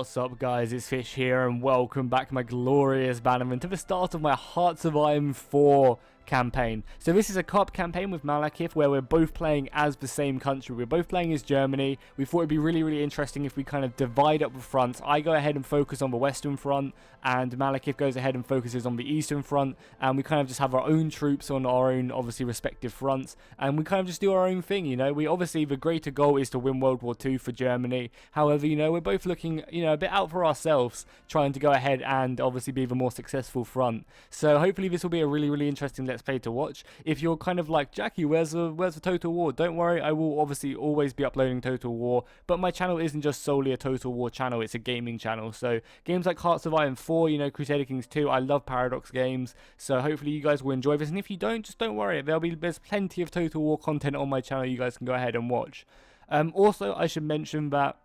What's up guys, it's Fish here and welcome back my glorious bannerman to the start of my Hearts of Iron 4 campaign. So this is a co-op campaign with Malekith where we're both playing as the same country. We're both playing as Germany. We thought it'd be really interesting if we kind of divide up the fronts. I go ahead and focus on the western front and Malekith goes ahead and focuses on the eastern front, and we kind of just have our own troops on our own obviously respective fronts, and we kind of just do our own thing, you know. We obviously, the greater goal is to win World War II for Germany. However, you know, we're both looking, you know, a bit out for ourselves, trying to go ahead and obviously be the more successful front. So hopefully this will be a really interesting Let's Play to watch. If you're kind of like, Jackie, where's the Total War? Don't worry, I will obviously always be uploading Total War, but my channel isn't just solely a Total War channel, it's a gaming channel. So games like Hearts of Iron 4, you know, Crusader Kings 2, I love Paradox games, so hopefully you guys will enjoy this, and if you don't, just don't worry, there's plenty of Total War content on my channel you guys can go ahead and watch. Also, I should mention that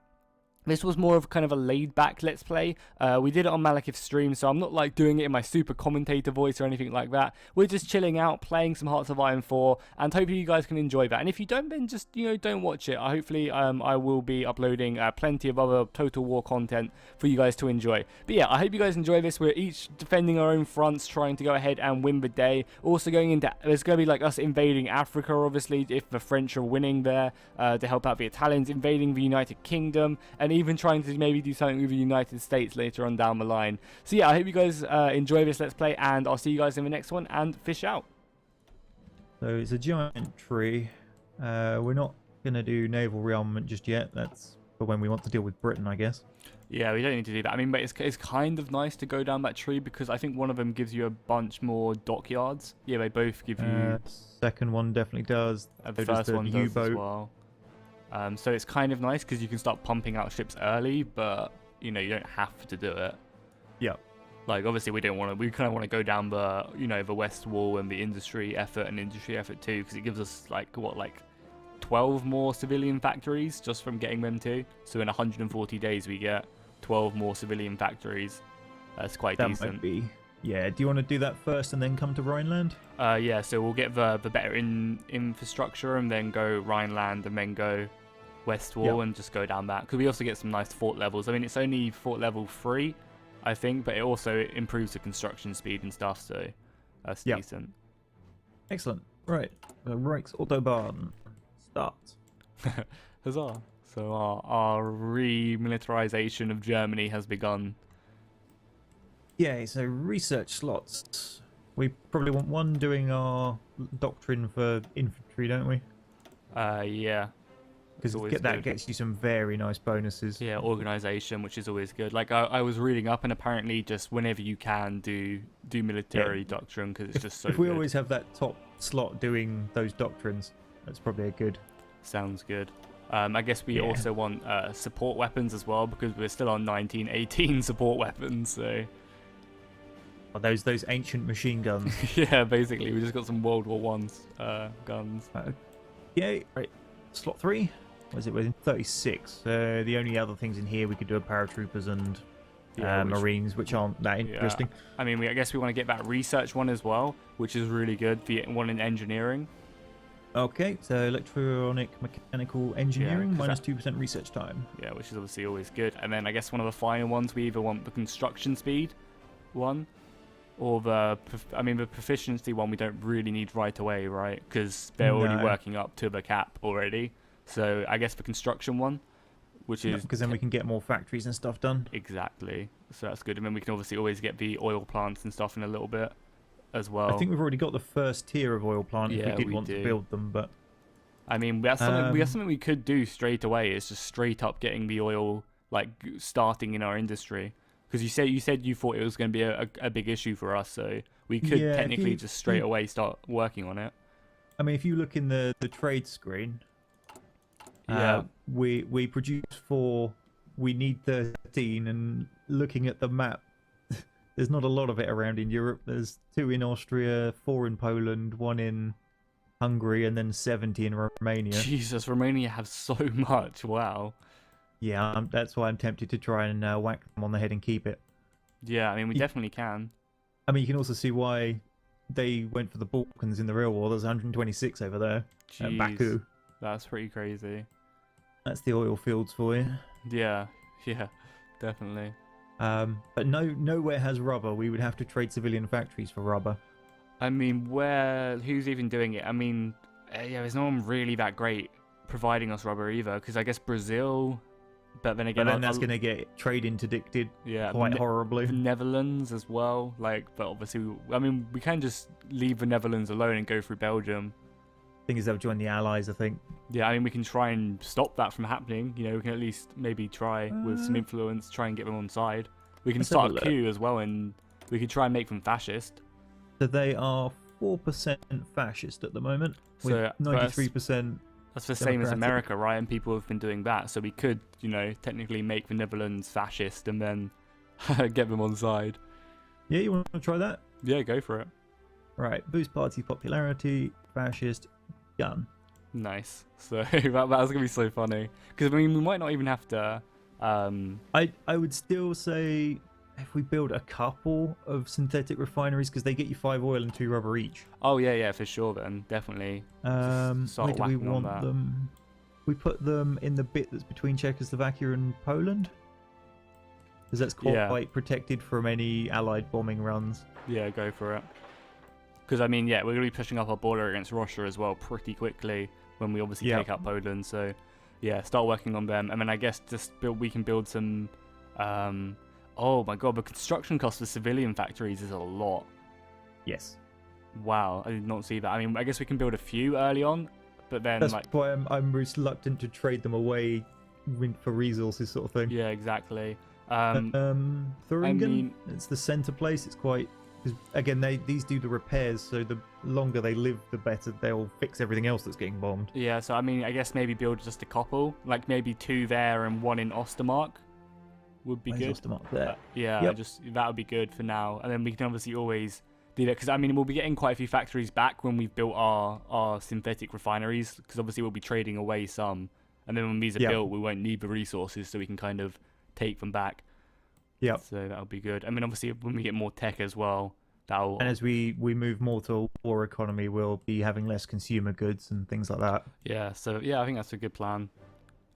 this was more of kind of a laid-back Let's Play. We did it on Malekith's stream, so I'm not like doing it in my super commentator voice or anything like that. We're just chilling out, playing some Hearts of Iron 4, and hopefully you guys can enjoy that. And if you don't, then just, you know, don't watch it. Hopefully I will be uploading plenty of other Total War content for you guys to enjoy. But yeah, I hope you guys enjoy this. We're each defending our own fronts, trying to go ahead and win the day. Also going into, there's going to be like us invading Africa, obviously, if the French are winning there, to help out the Italians, invading the United Kingdom, and even trying to maybe do something with the United States later on down the line. So yeah, I hope you guys enjoy this Let's Play, and I'll see you guys in the next one, and fish out. So it's a giant tree. We're not going to do naval rearmament just yet. That's for when we want to deal with Britain, I guess. Yeah, we don't need to do that. I mean, but it's kind of nice to go down that tree because I think one of them gives you a bunch more dockyards. Yeah, they both give you... second one definitely does. The first one does as well. So it's kind of nice because you can start pumping out ships early, but you know, you don't have to do it. Yeah. Like obviously we don't want to. We kind of want to go down the, you know, the West Wall and the industry effort too, because it gives us like what, like 12 more civilian factories just from getting them too. So in 140 days we get 12 more civilian factories. That's quite decent. Might be. Yeah. Do you want to do that first and then come to Rhineland? Yeah. So we'll get the better infrastructure and then go Rhineland and then go West Wall, and just go down that, because we also get some nice fort levels. I mean, it's only fort level 3, I think, but it also improves the construction speed and stuff, so that's decent. Excellent. Right, Reichsautobahn start. Huzzah. So our remilitarization of Germany has begun. Yeah, so research slots. We probably want one doing our doctrine for infantry, don't we? Yeah. Because that gets you some very nice bonuses. Yeah, organization, which is always good. Like I was reading up, and apparently just whenever you can do military doctrine, because it's just so if we always have that top slot doing those doctrines, that's probably a good. Sounds good. I guess we also want support weapons as well, because we're still on 1918 support weapons, so... Oh, those ancient machine guns. Yeah, basically, we just got some World War One's guns. Yeah, right. Slot 3? What is it? Within 36. The only other things in here we could do are paratroopers and marines, which aren't that interesting. I mean, I guess we want to get that research one as well, which is really good. The one in engineering. Okay, so electronic mechanical engineering, minus 2% research time. Yeah, which is obviously always good. And then I guess one of the final ones, we either want the construction speed one, or the proficiency one we don't really need right away, right? Because they're already working up to the cap already. So I guess the construction one, which is... because then we can get more factories and stuff done. Exactly. So that's good. And then we can obviously always get the oil plants and stuff in a little bit as well. I think we've already got the first tier of oil plant if we did want to build them, but... I mean, that's something we could do straight away, is just straight up getting the oil, like, starting in our industry. Because you said you thought it was going to be a big issue for us, so we could technically just straight away start working on it. I mean, if you look in the trade screen, we produce 4, we need 13, and looking at the map, there's not a lot of it around in Europe. There's 2 in Austria, 4 in Poland, 1 in Hungary, and then 70 in Romania. Jesus, Romania has so much. Wow. Yeah, that's why I'm tempted to try and whack them on the head and keep it. Yeah, I mean, we definitely can. I mean, you can also see why they went for the Balkans in the real war. There's 126 over there at Baku. That's pretty crazy. That's the oil fields for you. Yeah, yeah. definitely. But nowhere has rubber. We would have to trade civilian factories for rubber. I mean, who's even doing it? I mean, yeah, there's no one really that great providing us rubber either, because I guess Brazil, but then again, But then that's going to get trade interdicted quite horribly. The Netherlands as well, like, but obviously, I mean, we can just leave the Netherlands alone and go through Belgium. Thing is, they'll join the Allies, I think. Yeah, I mean, we can try and stop that from happening. You know, we can at least maybe try with some influence, try and get them on side. We can start a coup as well, and we could try and make them fascist. So they are 4% fascist at the moment, with 93%. That's the same as America, right? And people have been doing that. So we could, you know, technically make the Netherlands fascist and then get them on side. Yeah, you want to try that? Yeah, go for it. Right, boost party popularity, fascist, gun. Nice. So that was gonna be so funny because I mean we might not even have to. I would still say if we build a couple of synthetic refineries, because they get you 5 oil and 2 rubber each. Oh yeah, for sure. Then definitely. Where do we want them? We put them in the bit that's between Czechoslovakia and Poland, because that's quite protected from any Allied bombing runs. Yeah, go for it. Because I mean, yeah, we're gonna be pushing up our border against Russia as well pretty quickly when we obviously take out Poland. So yeah, start working on them, and then I guess we can build some. Oh my god, the construction cost for civilian factories is a lot. Yes. Wow, I did not see that. I mean, I guess we can build a few early on, but then that's why I'm reluctant to trade them away for resources, sort of thing. Yeah, exactly. Thuringen, I mean, it's the center place. It's quite. Again, these do the repairs, so the longer they live, the better they'll fix everything else that's getting bombed. Yeah, so I mean, I guess maybe build just a couple, like maybe 2 there and 1 in Ostermark would be good. Ostermark there? Yeah, that would be good for now, and then we can obviously always do that, because I mean we'll be getting quite a few factories back when we've built our synthetic refineries, because obviously we'll be trading away some, and then when these are built, we won't need the resources, so we can kind of take them back. Yeah. So that'll be good. I mean, obviously, when we get more tech as well, that'll. And as we move more to a war economy, we'll be having less consumer goods and things like that. Yeah. So yeah, I think that's a good plan.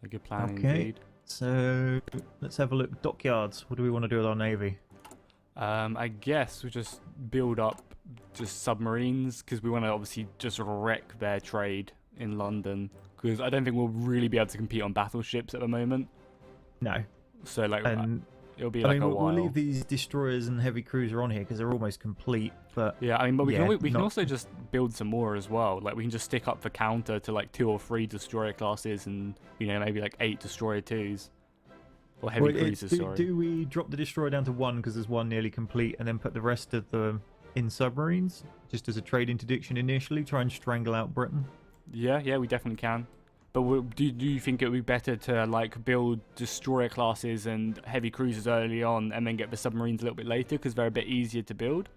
A good plan indeed. So let's have a look. Dockyards. What do we want to do with our navy? I guess we just build up just submarines, because we want to obviously just wreck their trade in London, because I don't think we'll really be able to compete on battleships at the moment. No. So like. It'll be I like mean, a while. We'll leave these destroyers and heavy cruiser on here because they're almost complete. But yeah, I mean, but we can also just build some more as well. Like we can just stick up the counter to like 2 or 3 destroyer classes, and you know maybe like 8 destroyer 2s or heavy cruisers. Do we drop the destroyer down to 1 because there's 1 nearly complete, and then put the rest of them in submarines just as a trade interdiction initially? Try and strangle out Britain. Yeah, we definitely can. But do you think it would be better to like build destroyer classes and heavy cruisers early on, and then get the submarines a little bit later because they're a bit easier to build?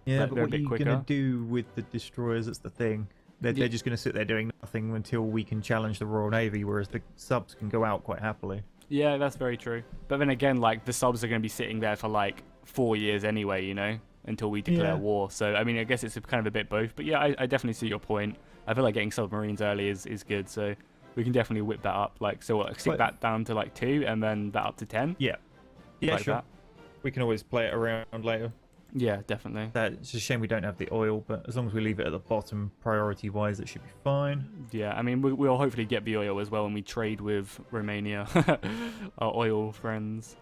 Yeah, but what are you going to do with the destroyers? That's the thing. They're just going to sit there doing nothing until we can challenge the Royal Navy, whereas the subs can go out quite happily. Yeah, that's very true. But then again, like the subs are going to be sitting there for like 4 years anyway, you know, until we declare war. So I mean, I guess it's kind of a bit both. But yeah, I definitely see your point. I feel like getting submarines early is good, so we can definitely whip that up. Like, so like, stick that down to like 2, and then that up to 10. Yeah, like sure. That. We can always play it around later. Yeah, definitely. It's a shame we don't have the oil, but as long as we leave it at the bottom, priority-wise, it should be fine. Yeah, I mean, we'll hopefully get the oil as well when we trade with Romania, our oil friends.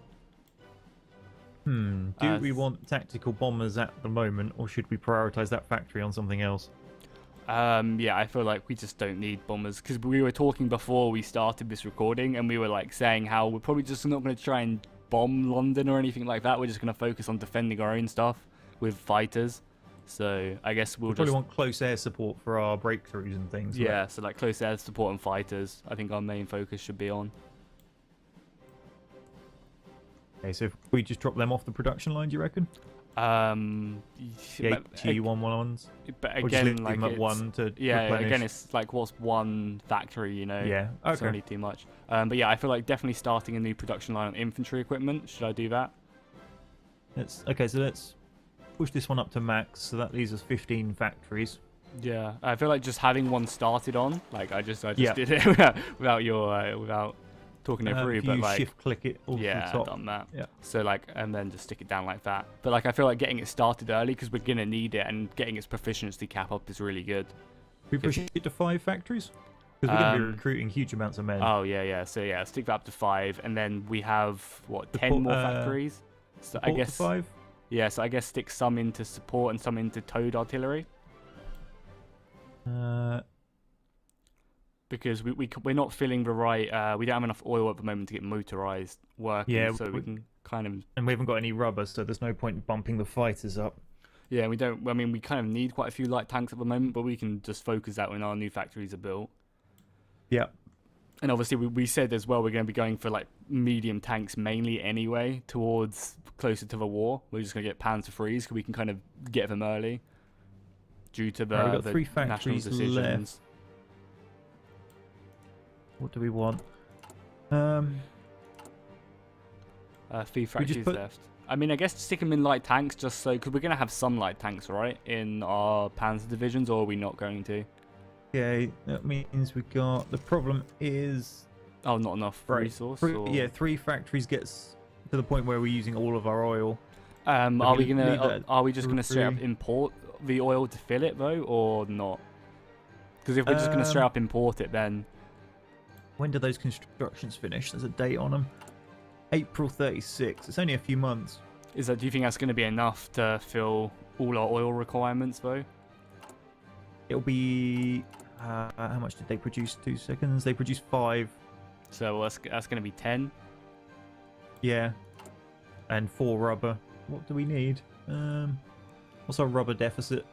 Do we want tactical bombers at the moment, or should we prioritize that factory on something else? Yeah, I feel like we just don't need bombers, because we were talking before we started this recording, and we were like saying how we're probably just not going to try and bomb London or anything like that. We're just going to focus on defending our own stuff with fighters. So I guess we'll probably want close air support for our breakthroughs and things. Yeah, right? So like close air support and fighters, I think our main focus should be on. Okay, so if we just drop them off the production line, do you reckon? The T11s. But again, like them at 1 to replenish. Again, it's like what's one factory, you know? Yeah, okay. It's only too much. But yeah, I feel like definitely starting a new production line on infantry equipment. Should I do that? Okay, so let's push this one up to max. So that leaves us 15 factories. Yeah, I feel like just having one started on, like I just did it without talking it through, If but you like shift click it all yeah, to the I've top. done that. Yeah. So like, and then just stick it down like that. But like, I feel like getting it started early because we're gonna need it, and getting its proficiency cap up is really good. We push it to 5 factories because we're going to be recruiting huge amounts of men. Oh yeah. So yeah, stick that up to 5, and then we have what, 10 Support, more factories. So I Support to guess 5. yeah. So I guess stick some into support and some into towed artillery. Because we're not filling the right. We don't have enough oil at the moment to get motorized working. Yeah, so we can kind of. And we haven't got any rubber, so there's no point in bumping the fighters up. Yeah, we don't. I mean, we kind of need quite a few light tanks at the moment, but we can just focus that when our new factories are built. Yeah. And obviously, we said as well we're going to be going for like medium tanks mainly anyway, towards closer to the war. We're just going to get Panzer IIIs because we can kind of get them early due to the, Right, we've got the 3 national factories decisions. left. What do we want? 3 factories left. I mean, I guess stick them in light tanks just so, because we're going to have some light tanks, right, in our Panzer divisions, or are we not going to? Okay, that means we got. The problem is. Oh, not enough resource? Yeah, 3 factories gets to the point where we're using all of our oil. Are we just gonna straight up 3. import the oil to fill it though, or not? Because if we're just gonna straight up import it, then when do those constructions finish? There's a date on them. April 36. It's only a few months. do you think that's gonna be enough to fill all our oil requirements though? It'll be. How much did they produce? 2 seconds. They produced 5. So that's gonna be 10. Yeah, and 4 rubber. What do we need? What's our rubber deficit?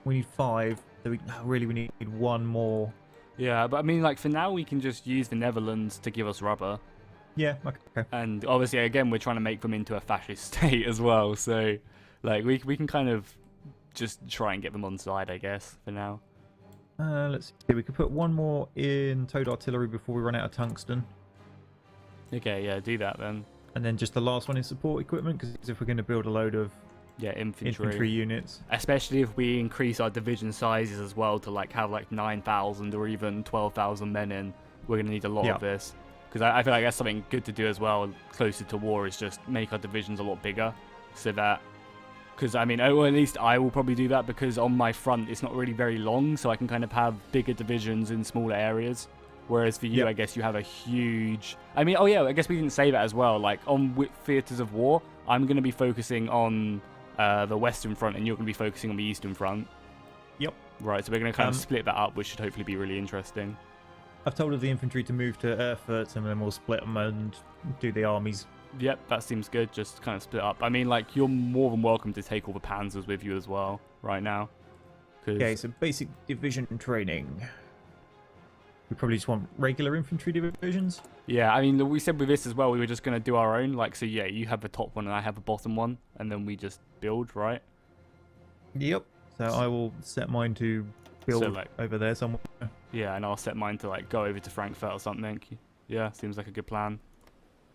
We need 5. We need 1 more. Yeah, but I mean, like for now, we can just use the Netherlands to give us rubber. Yeah, okay. And obviously, again, we're trying to make them into a fascist state as well. So, like, we can kind of just try and get them on side, I guess, for now. Let's see. We could put 1 more in towed artillery before we run out of tungsten. Okay, yeah, do that then. And then just the last one in support equipment, because if we're going to build a load of infantry units, especially if we increase our division sizes as well to like have like 9,000 or even 12,000 men in, we're going to need a lot of this. Because I feel like that's something good to do as well closer to war, is just make our divisions a lot bigger, so that, because I mean, or at least I will probably do that, because on my front it's not really very long, so I can kind of have bigger divisions in smaller areas. Whereas for you, I guess you have a huge... I mean, oh yeah, I guess we didn't say that as well. Like, on theatres of war, I'm going to be focusing on the Western Front, and you're going to be focusing on the Eastern Front. Yep. Right, so we're going to kind of split that up, which should hopefully be really interesting. I've told the infantry to move to Erfurt, and then we'll split them and do the armies. Yep, that seems good, just kind of split up. I mean, like, you're more than welcome to take all the panzers with you as well, right now. Okay, so basic division training. We probably just want regular infantry divisions. Yeah, I mean, we said with this as well, we were just going to do our own. Like, so yeah, you have the top one and I have the bottom one, and then we just build, right? Yep. So I will set mine to build over there somewhere. Yeah, and I'll set mine to like go over to Frankfurt or something. Yeah, seems like a good plan.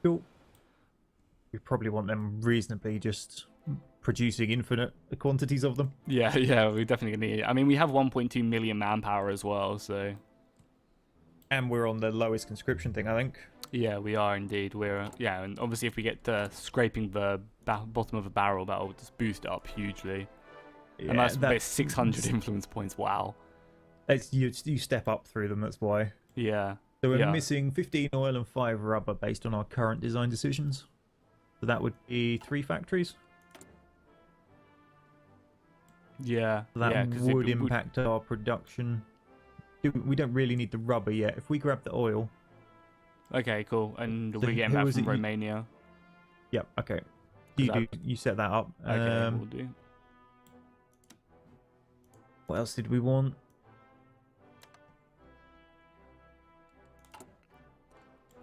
Cool. We probably want them reasonably just producing infinite quantities of them. Yeah, we definitely need it. I mean, we have 1.2 million manpower as well, so... And we're on the lowest conscription thing, I think. Yeah, we are indeed. And obviously if we get scraping the bottom of a barrel, that'll just boost it up hugely. Yeah, and that's 600 influence points. Wow. You step up through them, that's why. Yeah. So we're missing 15 oil and 5 rubber based on our current design decisions. So that would be 3 factories. Yeah. So that would impact our production. We don't really need the rubber yet. If we grab the oil... Okay, cool. And we're getting back from Romania. Yep, okay. You set that up. Okay, we'll do. What else did we want?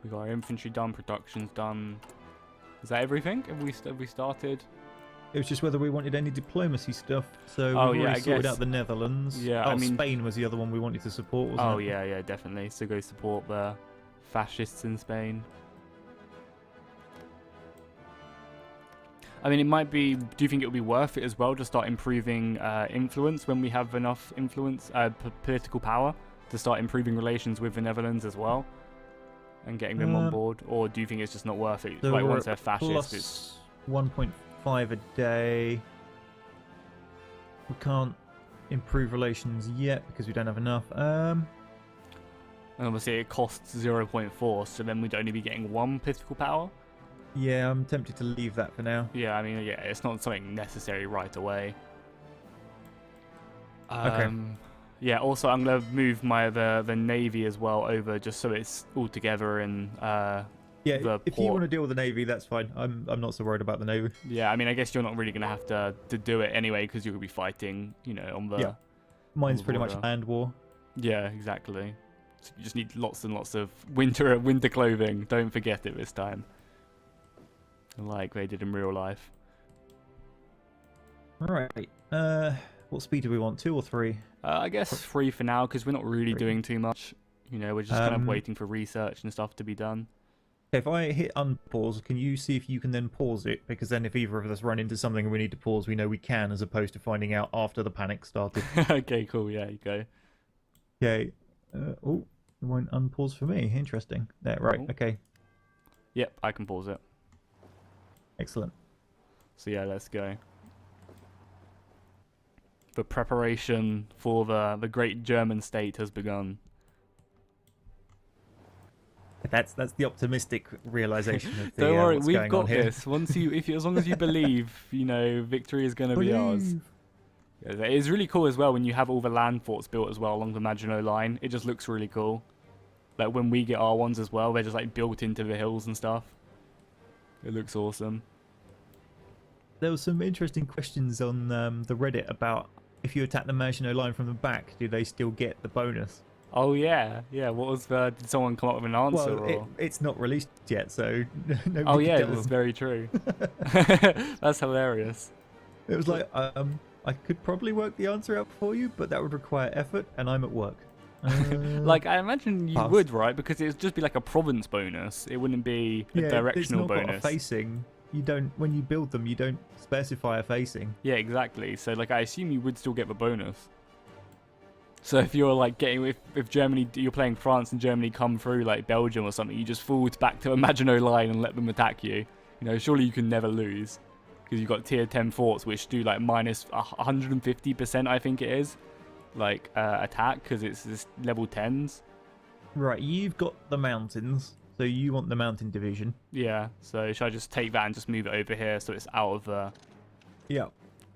We got our infantry done, production's done. Is that everything? Have we started? It was just whether we wanted any diplomacy stuff. So we've already sorted out the Netherlands. Yeah, I mean, Spain was the other one we wanted to support, wasn't it? Yeah, definitely. So go support the fascists in Spain. I mean, it might be... Do you think it would be worth it as well to start improving influence when we have enough influence, political power, to start improving relations with the Netherlands as well? and getting them on board, or do you think it's just not worth it? So Like we're once at they're fascist, it's plus 1.5 a day. We can't improve relations yet because we don't have enough. and obviously it costs 0.4, so then we'd only be getting 1 political power. Yeah, I'm tempted to leave that for now. Yeah, I mean, yeah, it's not something necessary right away. Okay. Yeah, also I'm gonna move the navy as well over, just so it's all together in Yeah, the if you port. want to deal with the navy, that's fine. I'm not so worried about the navy. Yeah, I mean, I guess you're not really gonna have to do it anyway, because you're gonna be fighting, you know, on the Yeah. Mine's the pretty much border. land war. Yeah, exactly. So you just need lots and lots of winter clothing. Don't forget it this time, like they did in real life. Right. What speed do we want? 2 or 3? I guess 3 for now, because we're not really 3. doing too much. You know, we're just kind of waiting for research and stuff to be done. If I hit unpause, can you see if you can then pause it? Because then if either of us run into something and we need to pause, we know we can, as opposed to finding out after the panic started. Okay, cool. Yeah, you go. Okay. Oh, it won't unpause for me. Interesting. There, right. Oh. Okay. Yep, I can pause it. Excellent. So yeah, let's go. The preparation for the great German state has begun. That's the optimistic realization of the, Don't worry, what's we've going got on here. this. Once you, as long as you believe, you know, victory is going to be ours. Yeah, it's really cool as well when you have all the land forts built as well along the Maginot Line. It just looks really cool. Like when we get our ones as well, they're just like built into the hills and stuff. It looks awesome. There was some interesting questions on the Reddit about if you attack the Maginot Line from the back, do they still get the bonus? Oh yeah, yeah. What was the? Did someone come up with an answer? Well, Or? it's not released yet, so nobody Oh can yeah, tell that's them. very true. That's hilarious. It was like, I could probably work the answer out for you, but that would require effort, and I'm at work. Like I imagine you pass. would, right? Because it would just be like a province bonus. It wouldn't be a Yeah, it's directional not got a bonus. facing. You don't, when you build them, you don't specify a facing. Yeah, exactly. So like I assume you would still get the bonus. So if you're like getting if Germany, you're playing France and Germany come through like Belgium or something, you just forward back to a Maginot Line and let them attack you. You know, surely you can never lose because you've got tier 10 forts which do like minus 150%, I think it is, like attack because it's just level 10s. Right, you've got the mountains, so you want the mountain division. Yeah. So should I just take that and just move it over here so it's out of the? Yeah.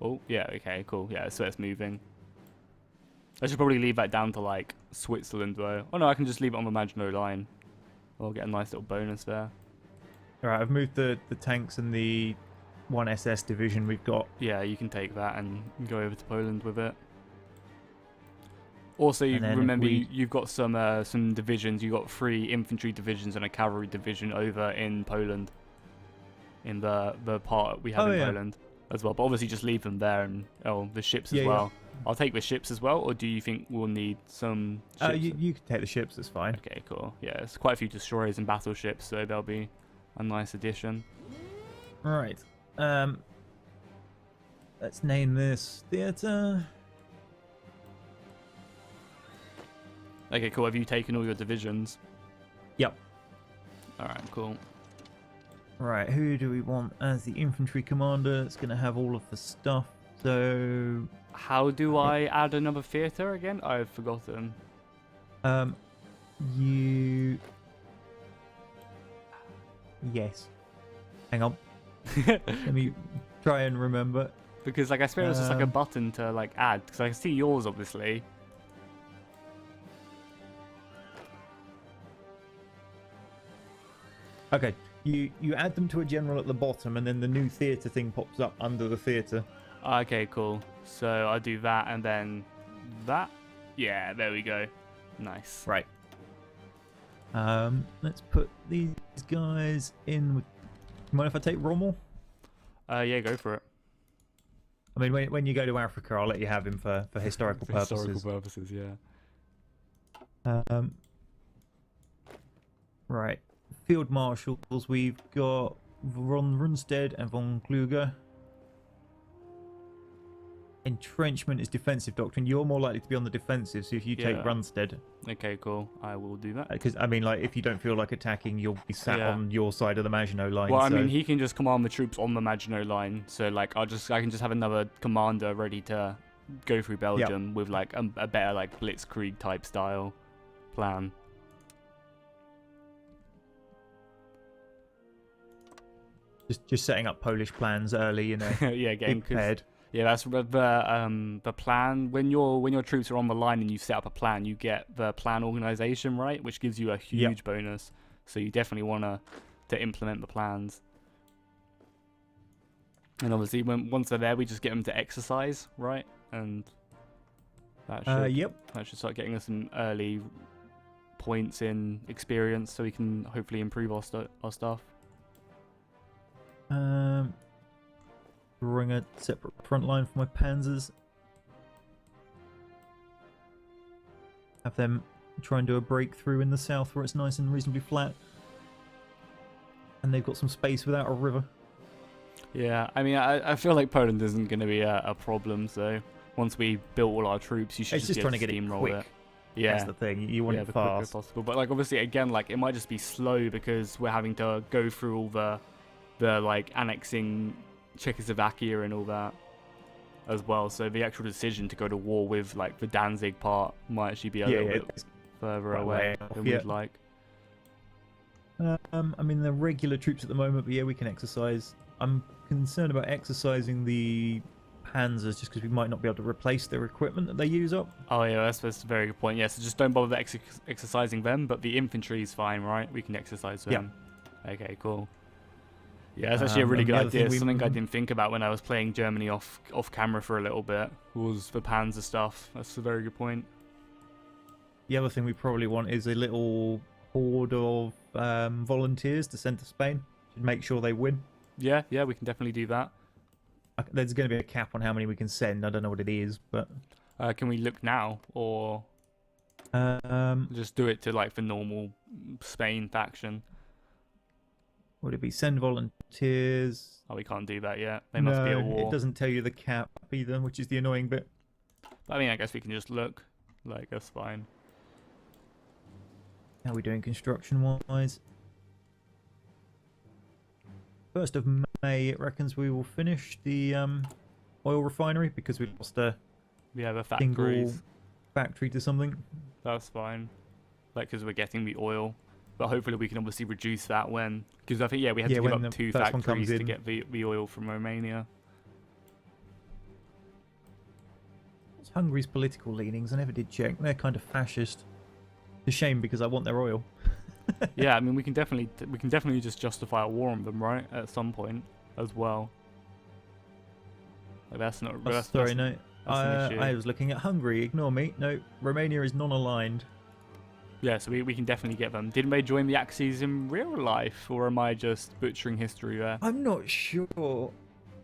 Oh yeah. Okay. Cool. Yeah. So it's moving. I should probably leave that down to like Switzerland though. Oh no, I can just leave it on the Maginot Line. I'll get a nice little bonus there. Alright, I've moved the tanks and the 1 SS division we've got. Yeah, you can take that and go over to Poland with it. Also, you And then remember if you've got some divisions. You've got 3 infantry divisions and a cavalry division over in Poland. In the part we have in Poland as well. But obviously just leave them there and the ships as well. I'll take the ships as well, or do you think we'll need some ships? You can take the ships, it's fine. Okay, cool. Yeah, there's quite a few destroyers and battleships, so they'll be a nice addition. Right. Let's name this theatre. Okay, cool. Have you taken all your divisions? Yep. Alright, cool. Right, who do we want as the infantry commander? It's going to have all of the stuff. So, How do I add another theatre again? I've forgotten. you... Yes. Hang on. Let me try and remember. Because like I swear it's just like a button to like add. Because I can see yours obviously. Okay, you add them to a general at the bottom, and then the new theatre thing pops up under the theatre. Okay, cool. So I'll do that and then that. Yeah, there we go. Nice. Right. Let's put these guys in with... You mind if I take Rommel? Yeah, go for it. I mean, when you go to Africa, I'll let you have him for historical purposes. Historical purposes, yeah. Right. Field marshals, we've got von Rundstedt and von Kluge. Entrenchment is defensive doctrine. You're more likely to be on the defensive, so if you take Yeah. Runstead, Okay, cool. I will do that. because I mean, like, if you don't feel like attacking, you'll be sat Yeah. on your side of the Maginot Line. Well, I so... mean, he can just command the troops on the Maginot Line, so like I can just have another commander ready to go through Belgium with like a better like blitzkrieg type style plan. Just setting up Polish plans early, you know. Yeah, Be getting prepared. yeah, that's the plan. When your troops are on the line and you set up a plan, you get the plan organization, right, which gives you a huge bonus. So you definitely want to implement the plans. And obviously, once they're there, we just get them to exercise, right? And that should that should start getting us some early points in experience, so we can hopefully improve our stuff. Drawing a separate front line for my panzers. Have them try and do a breakthrough in the south where it's nice and reasonably flat. And they've got some space without a river. Yeah, I mean, I feel like Poland isn't going to be a problem, so once we built all our troops, you should It's just trying to get it steamroll quick. Yeah, That's the thing. You want it the quicker fast. possible. But like obviously, again, like it might just be slow because we're having to go through all the like annexing Czechoslovakia and all that as well. So the actual decision to go to war with like the Danzig part might actually be a little bit further away than we'd like. I mean, they're regular troops at the moment, but yeah, we can exercise. I'm concerned about exercising the panzers just because we might not be able to replace their equipment that they use up. Oh yeah, that's a very good point. Yeah, so just don't bother exercising them, but the infantry is fine, right? We can exercise them. Yeah. Okay, cool. Yeah, that's actually a really good idea. Something I didn't think about when I was playing Germany off camera for a little bit was the panzer stuff. That's a very good point. The other thing we probably want is a little horde of volunteers to send to Spain. Should make sure they win. Yeah, we can definitely do that. There's going to be a cap on how many we can send. I don't know what it is, but can we look now or just do it to like the normal Spain faction? Would it be send volunteers? Oh, we can't do that yet. They must be at war. It doesn't tell you the cap either, which is the annoying bit. I mean, I guess we can just look. Like, that's fine. How are we doing construction-wise? 1st of May, it reckons we will finish the oil refinery because we lost a the single factories. factory to something. That's fine. Like, because we're getting the oil. But hopefully we can obviously reduce that when... Because I think, we had to give up 2 factories to get the oil from Romania. What's Hungary's political leanings? I never did check. They're kind of fascist. It's a shame because I want their oil. Yeah, I mean, we can definitely just justify a war on them, right? At some point as well. Like, that's not... That's, sorry, no. That's an issue. I was looking at Hungary. Ignore me. No, Romania is non-aligned. Yeah, so we can definitely get them. Didn't they join the Axis in real life, or am I just butchering history there? I'm not sure.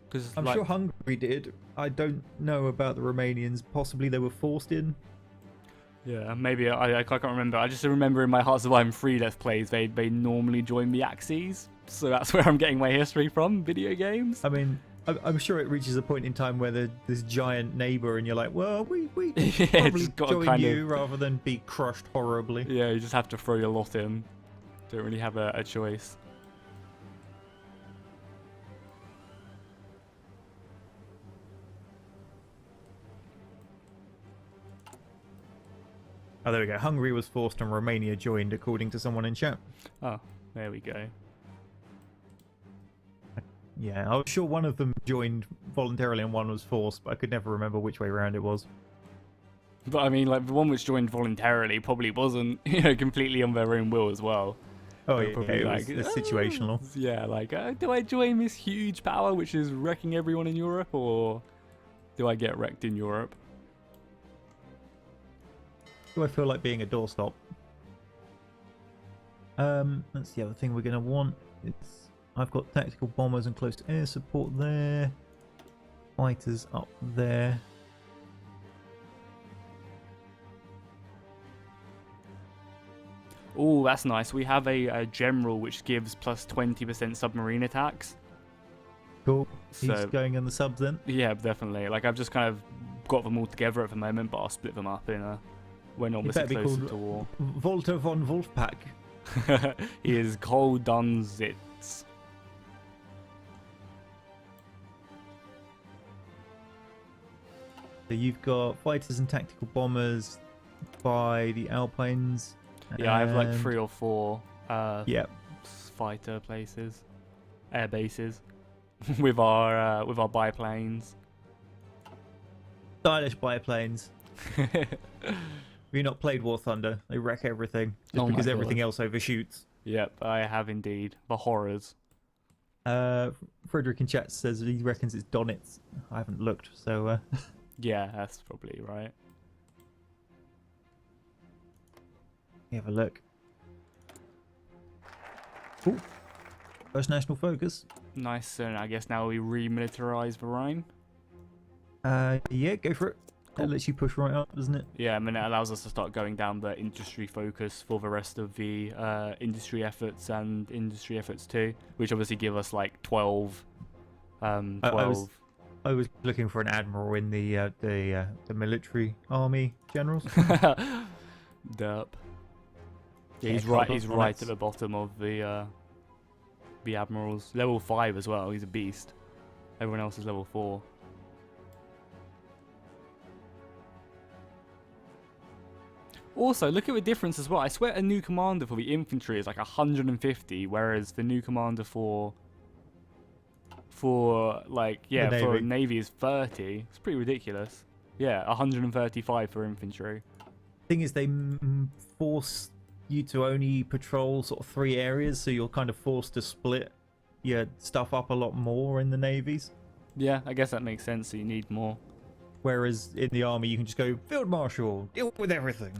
Because I'm sure Hungary did. I don't know about the Romanians. Possibly they were forced in. Yeah, maybe. I can't remember. I just remember in my Hearts of Iron 3 Let's Plays, they normally join the Axis. So that's where I'm getting my history from, video games. I mean, I'm sure it reaches a point in time where there's this giant neighbour and you're like, well, we probably join you rather than be crushed horribly. Yeah, you just have to throw your lot in. Don't really have a choice. Oh, there we go. Hungary was forced and Romania joined, according to someone in chat. Oh, there we go. Yeah, I was sure one of them joined voluntarily and one was forced, but I could never remember which way around it was. But I mean, like, the one which joined voluntarily probably wasn't, completely on their own will as well. Oh, yeah, it was situational. Yeah, like, do I join this huge power which is wrecking everyone in Europe, or do I get wrecked in Europe? Do I feel like being a doorstop? That's the other thing we're going to want. I've got tactical bombers and close to air support there. Fighters up there. Oh, that's nice. We have a general which gives plus 20% submarine attacks. Cool. He's So going on the subs then. yeah, definitely. Like I've just kind of got them all together at the moment, but I'll split them up in when He obviously better be closer called to war. Volta von Wolfpack. He is Cole Dunzitz. So you've got fighters and tactical bombers by the Alpines. Yeah, I have like and- 3 or 4 Yep. fighter places, air bases, with our biplanes. Stylish biplanes. Have you not played War Thunder? They wreck everything just Oh my because everything God. else overshoots. Yep, I have indeed. The horrors. Frederick in chat says he reckons it's Donitz. I haven't looked, so Yeah, that's probably right. have a look. Ooh. First national focus. Nice, and I guess now we remilitarize the Rhine. Yeah, go for it. Cool. That lets you push right up, doesn't it? Yeah, I mean, it allows us to start going down the industry focus for the rest of the industry efforts and industry efforts 2, which obviously give us like 12. 12. I was looking for an admiral in the military army generals. Derp. Yeah, Yeah, he's right. Cole He's Dunzitz. right at the bottom of the admirals. Level 5 as well. He's a beast. Everyone else is level 4. Also, look at the difference as well. I swear a new commander for the infantry is like 150, whereas the new commander for like The for Navy. Navy is 30. It's pretty ridiculous. Yeah, 135 for infantry. Thing is, they force you to only patrol sort of 3 areas, so you're kind of forced to split your stuff up a lot more in the navies. Yeah, I guess that makes sense. So you need more. Whereas in the army, you can just go field marshal, deal with everything.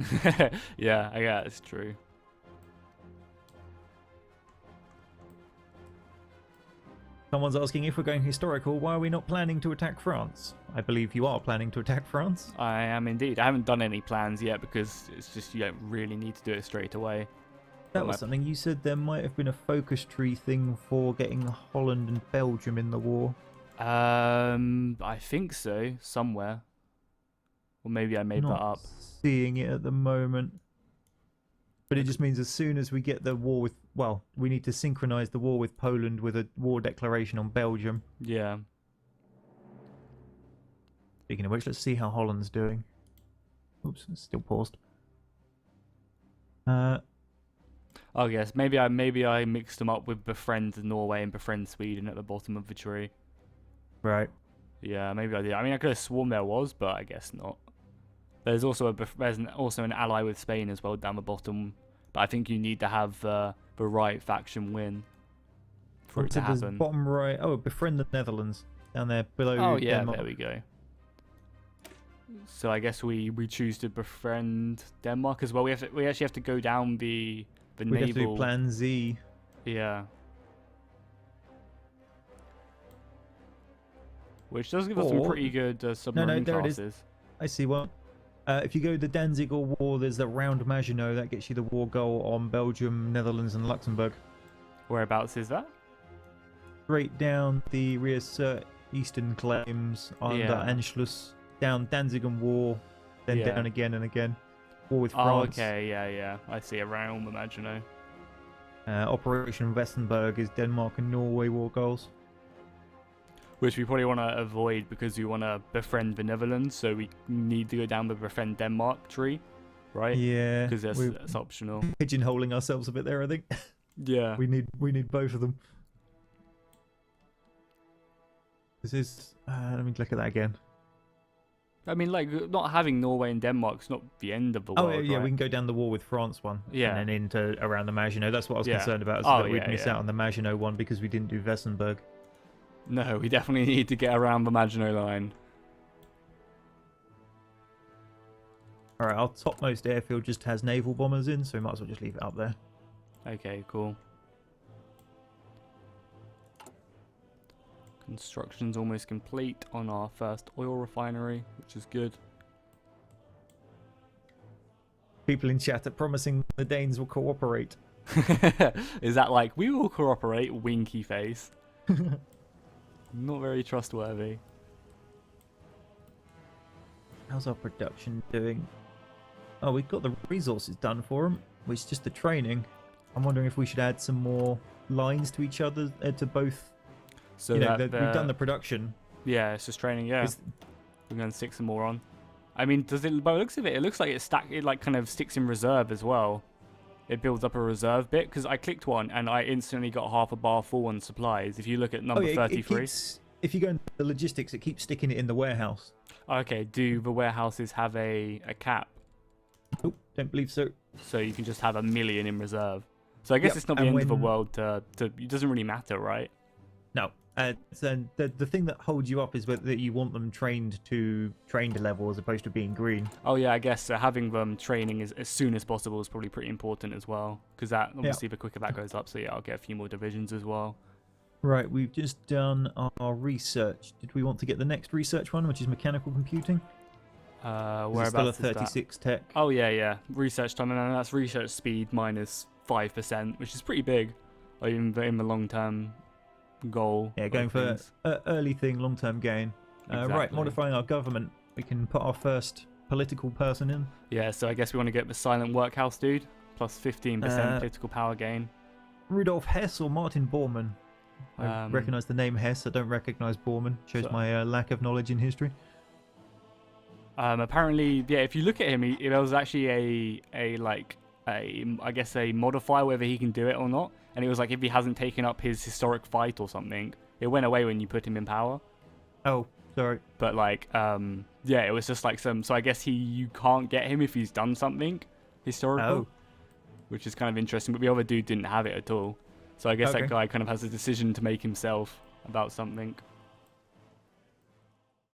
Yeah, I guess it's true. Someone's asking if we're going historical, why are we not planning to attack France? I believe you are planning to attack France. I am indeed. I haven't done any plans yet because it's just you don't really need to do it straight away. That was something you said there might have been a focus tree thing for getting Holland and Belgium in the war. I think so, somewhere. Or maybe I made Not that up. seeing it at the moment. But it just means as soon as we get the war with... Well, we need to synchronize the war with Poland with a war declaration on Belgium. Yeah. Speaking of which, let's see how Holland's doing. Oops, it's still paused. Oh yes, maybe I mixed them up with befriend Norway and befriend Sweden at the bottom of the tree. Right. Yeah, maybe I did. I mean, I could have sworn there was, but I guess not. There's also also an ally with Spain as well down the bottom, but I think you need to have the right faction win for it to There's happen. bottom right. Oh, befriend the Netherlands down there below. Oh yeah, Denmark. there we go. So I guess we choose to befriend Denmark as well. We actually have to go down the We naval. have to do Plan Z. Yeah. Which does give us some Or- pretty good submarine there it is. classes. I see one. If you go the Danzig War, there's the round Maginot that gets you the war goal on Belgium, Netherlands, and Luxembourg. Whereabouts is that? Straight down the reassert eastern claims under Yeah. Anschluss, down Danzig and War, then Yeah. down again and again. War with Oh, France. okay, yeah. I see a realm, Maginot. Operation Westenberg is Denmark and Norway war goals. Which we probably want to avoid because we want to befriend the Netherlands, so we need to go down the befriend Denmark tree, right? Yeah, Because we're that's optional. pigeonholing ourselves a bit there. I think Yeah. we need both of them. This is. Let me look at that again. I mean, like, not having Norway and Denmark's not the end of the Oh world, yeah, right? we can go down the war with France one. Yeah. And then into around the Maginot. That's what I was Yeah. concerned about. Is Oh, that we'd yeah, miss yeah. out on the Maginot one because we didn't do Westenberg. No, we definitely need to get around the Maginot Line. Alright, our topmost airfield just has naval bombers in, so we might as well just leave it up there. Okay, cool. Construction's almost complete on our first oil refinery, which is good. People in chat are promising the Danes will cooperate. Is that like, we will cooperate, winky face? Not very trustworthy. How's our production doing? Oh, we've got the resources done for them. It's just the training. I'm wondering if we should add some more lines to each other, to both. So You know, that we've done the production. Yeah, it's just training. Yeah, It's- we're going to stick some more on. I mean, does it? By the looks of it, it looks like it like kind of sticks in reserve as well. It builds up a reserve bit because I clicked one and I instantly got half a bar full on supplies. If you look at number 33. If you go into the logistics, it keeps sticking it in the warehouse. Okay, do the warehouses have a cap? Oh, don't believe so. So you can just have 1 million in reserve. So I guess Yep, it's not the and end of the when- world. It doesn't really matter, right? No. So the thing that holds you up is whether you want them trained level as opposed to being green. Oh yeah, I guess having them training as soon as possible is probably pretty important as well. Because that obviously the quicker that goes up, so yeah, I'll get a few more divisions as well. Right, we've just done our research. Did we want to get the next research one, which is mechanical computing? Whereabouts Still a is that? 36 tech. Oh yeah. Research time, and that's research speed minus 5%, which is pretty big. Like, in the long term goal. Yeah, going for early thing, long-term gain. Right, Exactly. modifying our government. We can put our first political person in. Yeah, so I guess we want to get the silent workhouse dude plus 15% political power gain. Rudolf Hess or Martin Bormann? I recognise the name Hess. I don't recognise Bormann. Shows my lack of knowledge in history. Apparently, yeah, if you look at him, there was actually I guess a modifier whether he can do it or not, and it was like if he hasn't taken up his historic fight or something, it went away when you put him in power. Oh, sorry. But like, yeah, it was just like some. So I guess you can't get him if he's done something historical, which is kind of interesting. But the other dude didn't have it at all, so I guess that guy kind of has a decision to make himself about something.